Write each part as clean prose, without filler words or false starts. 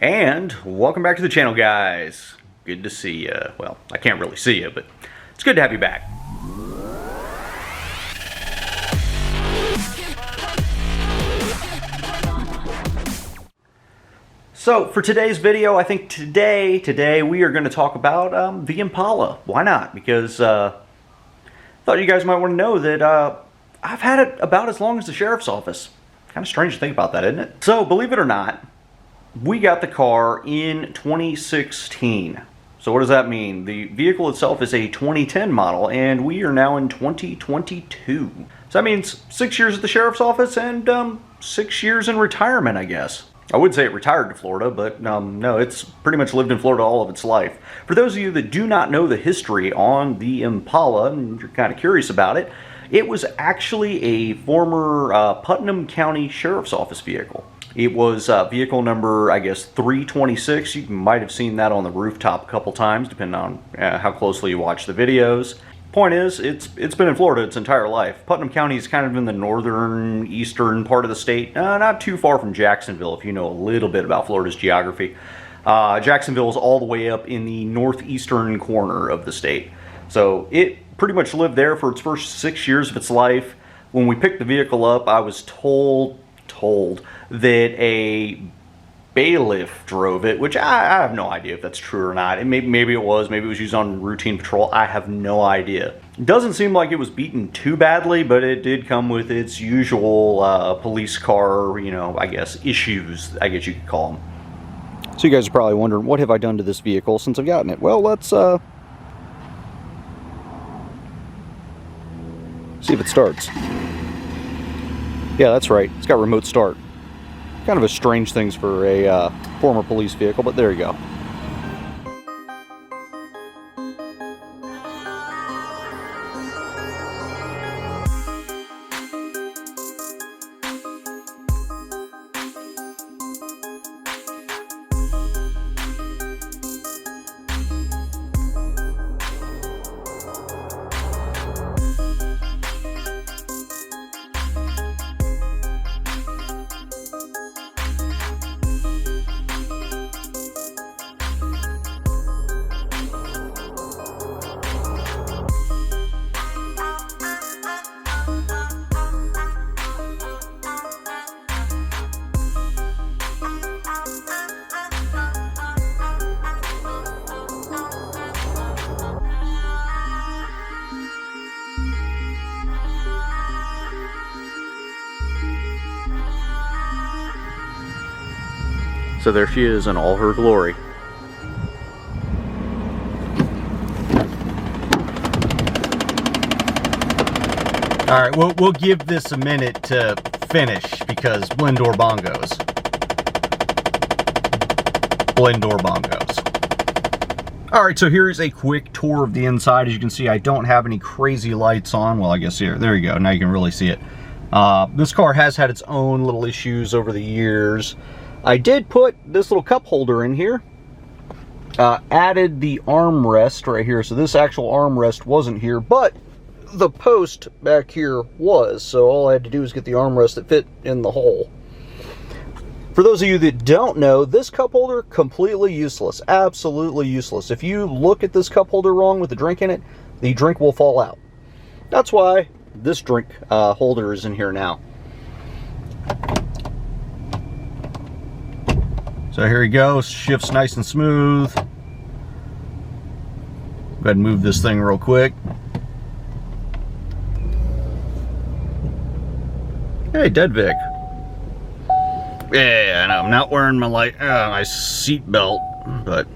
And welcome back to the channel, guys. Good to see you. Well, I can't really see you, but it's good to have you back. So for today's video, I think today we are going to talk about the Impala. Why not? Because I thought you guys might want to know that I've had it about as long as the sheriff's office. Kind of strange to think about that, isn't it? So believe it or not, we got the car in 2016. So what does that mean? The vehicle itself is a 2010 model, and we are now in 2022. So that means 6 years at the sheriff's office and 6 years in retirement, I guess. I would say it retired to Florida, but no, it's pretty much lived in Florida all of its life. For those of you that do not know the history on the Impala, and you're kind of curious about it, it was actually a former Putnam County Sheriff's Office vehicle. It was vehicle number, I guess, 326. You might have seen that on the rooftop a couple times, depending on how closely you watch the videos. Point is, it's been in Florida its entire life. Putnam County is kind of in the northern, eastern part of the state, not too far from Jacksonville, if you know a little bit about Florida's geography. Jacksonville is all the way up in the northeastern corner of the state. So it pretty much lived there for its first 6 years of its life. When we picked the vehicle up, I was told that a bailiff drove it, which I have no idea if that's true or not. Maybe it was used on routine patrol. I have no idea. It doesn't seem like it was beaten too badly, but it did come with its usual police car, I guess, issues, I guess you could call them. So you guys are probably wondering, what have I done to this vehicle since I've gotten it? Well, let's see if it starts. Yeah, that's right. It's got remote start. Kind of a strange thing for a former police vehicle, but there you go. So there she is in all her glory. All right, we'll give this a minute to finish because blend or bongos. Blend or bongos. All right, so here's a quick tour of the inside. As you can see, I don't have any crazy lights on. Well, I guess here, there you go. Now you can really see it. This car has had its own little issues over the years. I did put this little cup holder in here, added the armrest right here. So this actual armrest wasn't here, but the post back here was. So all I had to do was get the armrest that fit in the hole. For those of you that don't know, this cup holder, completely useless, absolutely useless. If you look at this cup holder wrong with the drink in it, the drink will fall out. That's why this drink holder is in here now. So here we go, shifts nice and smooth. Go ahead and move this thing real quick. Hey, Dead Vic. Yeah, I know, I'm not wearing my seat belt, but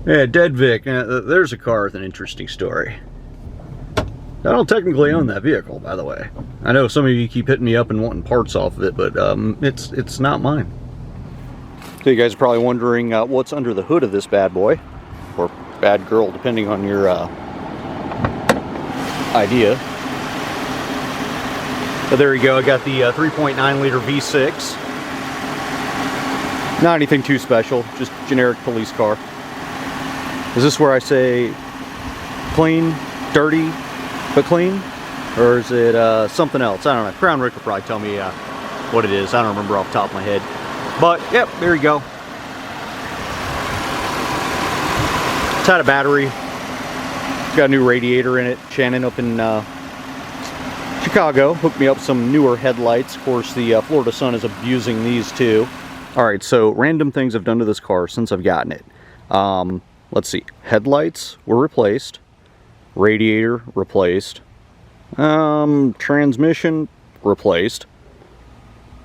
yeah, Dead Vic. There's a car with an interesting story. I don't technically own that vehicle, by the way. I know some of you keep hitting me up and wanting parts off of it, but it's not mine. So you guys are probably wondering what's under the hood of this bad boy, or bad girl, depending on your idea. But there you go, I got the 3.9 liter V6. Not anything too special, just generic police car. Is this where I say clean, dirty, but clean? Or is it something else? I don't know. Crown Rick will probably tell me what it is. I don't remember off the top of my head. But, yep, there you go. It's had a battery. It's got a new radiator in it. Shannon up in Chicago hooked me up some newer headlights. Of course, the Florida sun is abusing these too. Alright, so random things I've done to this car since I've gotten it. Let's see. Headlights were replaced. Radiator replaced. Transmission replaced.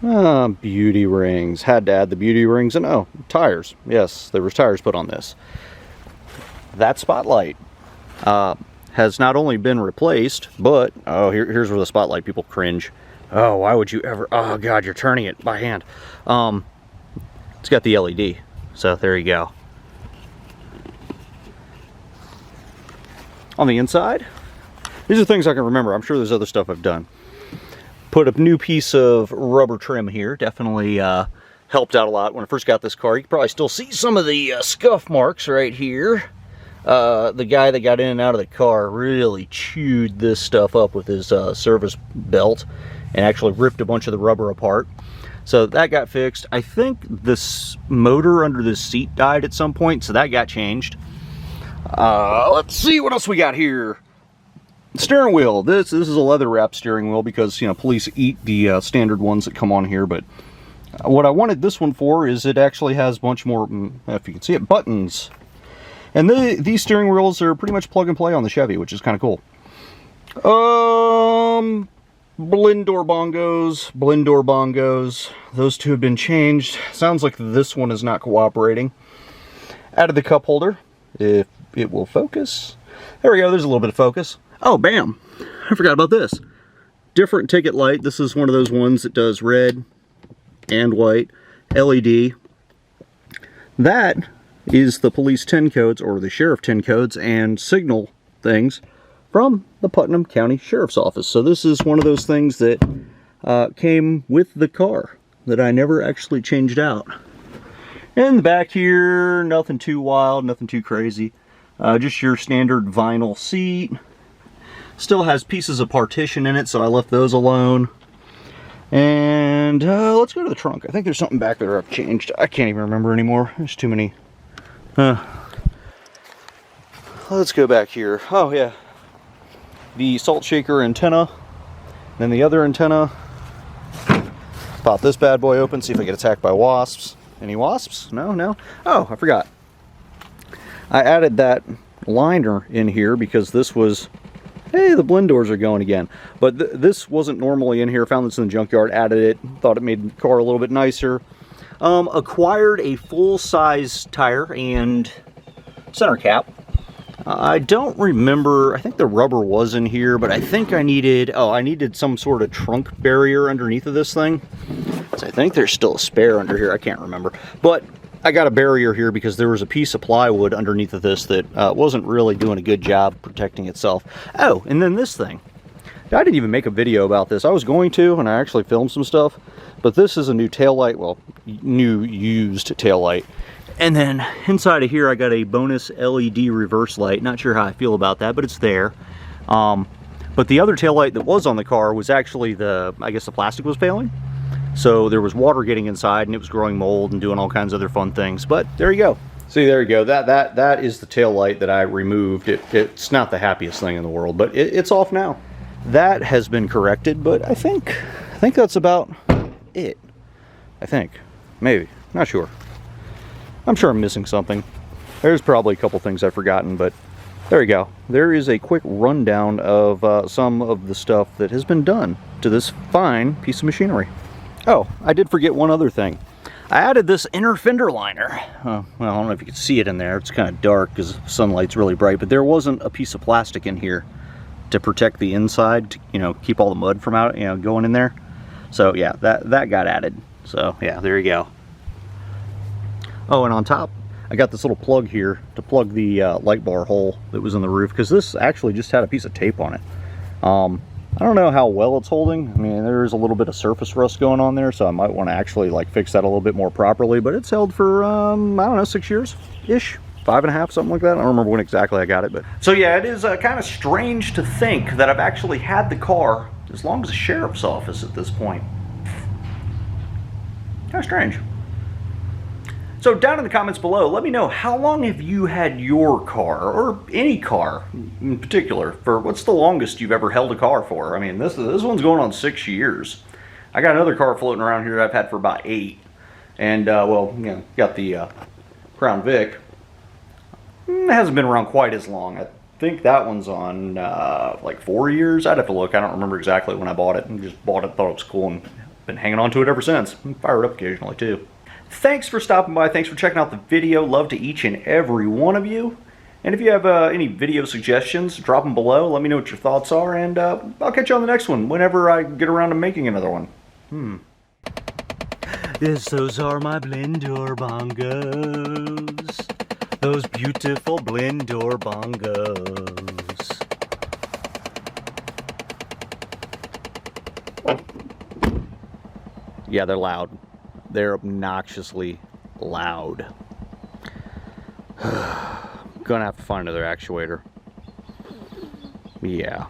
Beauty rings. Had to add the beauty rings. And oh, tires. Yes, there was tires put on this. That spotlight has not only been replaced, but oh, here's where the spotlight people cringe. Oh, why would you ever? Oh God, you're turning it by hand. It's got the LED, so there you go. On the inside, these are things I can remember. I'm sure there's other stuff I've done. Put a new piece of rubber trim here. Definitely helped out a lot. When I first got this car, you can probably still see some of the scuff marks right here. The guy that got in and out of the car really chewed this stuff up with his service belt and actually ripped a bunch of the rubber apart. So that got fixed. I think this motor under this seat died at some point, so that got changed. Let's see what else we got here. Steering wheel. This is a leather wrapped steering wheel because, you know, police eat the standard ones that come on here. But what I wanted this one for is it actually has a bunch more, if you can see it, buttons. And these steering wheels are pretty much plug and play on the Chevy, which is kind of cool. Blend door bongos. Those two have been changed. Sounds like this one is not cooperating. Added the cup holder, if it will focus. There we go, there's a little bit of focus. Oh, bam, I forgot about this. Different ticket light. This is one of those ones that does red and white, LED. That is the police 10 codes, or the sheriff 10 codes, and signal things from the Putnam County Sheriff's Office. So this is one of those things that came with the car that I never actually changed out. In the back here, nothing too wild, nothing too crazy. Just your standard vinyl seat. Still has pieces of partition in it, so I left those alone. And let's go to the trunk. I think there's something back there I've changed. I can't even remember anymore. There's too many. Let's go back here. Oh yeah. The salt shaker antenna. Then the other antenna. Pop this bad boy open, see if I get attacked by wasps. Any wasps? No? Oh, I forgot. I added that liner in here because this was, hey, the blend doors are going again. But this wasn't normally in here. Found this in the junkyard, added it, thought it made the car a little bit nicer. Acquired a full-size tire and center cap. I don't remember, I think the rubber was in here, but I think I needed some sort of trunk barrier underneath of this thing. So I think there's still a spare under here, I can't remember. But I got a barrier here because there was a piece of plywood underneath of this that wasn't really doing a good job protecting itself. Oh, and then this thing. I didn't even make a video about this. I was going to, and I actually filmed some stuff. But this is a new taillight, well, new used taillight. And then inside of here I got a bonus LED reverse light. Not sure how I feel about that, but it's there. But the other taillight that was on the car was actually I guess the plastic was failing. So there was water getting inside and it was growing mold and doing all kinds of other fun things. But there you go. See, there you go. That is the taillight that I removed. It's not the happiest thing in the world, but it's off now. That has been corrected, but I think that's about it. I think. Maybe. Not sure. I'm sure I'm missing something. There's probably a couple things I've forgotten, but there you go. There is a quick rundown of some of the stuff that has been done to this fine piece of machinery. Oh, I did forget one other thing. I added this inner fender liner. Well, I don't know if you can see it in there. It's kind of dark because sunlight's really bright, but there wasn't a piece of plastic in here to protect the inside, to, you know, keep all the mud from out, going in there. So yeah, that got added. So yeah, there you go. Oh, and on top, I got this little plug here to plug the light bar hole that was in the roof, because this actually just had a piece of tape on it. I don't know how well it's holding. I mean, there's a little bit of surface rust going on there, so I might want to actually like fix that a little bit more properly, but it's held for, I don't know, 6 years-ish, 5.5, something like that. I don't remember when exactly I got it, but. So yeah, it is kind of strange to think that I've actually had the car as long as the sheriff's office at this point. Kind of strange. So down in the comments below, let me know, how long have you had your car, or any car in particular, for what's the longest you've ever held a car for? I mean, this one's going on 6 years. I got another car floating around here I've had for about 8. And, well, you know, got the Crown Vic. It hasn't been around quite as long. I think that one's on, like 4 years. I'd have to look. I don't remember exactly when I bought it. I just bought it, thought it was cool, and been hanging on to it ever since. Fire it up occasionally, too. Thanks for stopping by. Thanks for checking out the video. Love to each and every one of you. And if you have any video suggestions, drop them below. Let me know what your thoughts are, and I'll catch you on the next one whenever I get around to making another one. Yes, those are my blend-door bongos. Those beautiful blend-door bongos. Yeah, they're loud. They're obnoxiously loud. Gonna have to find another actuator. Yeah.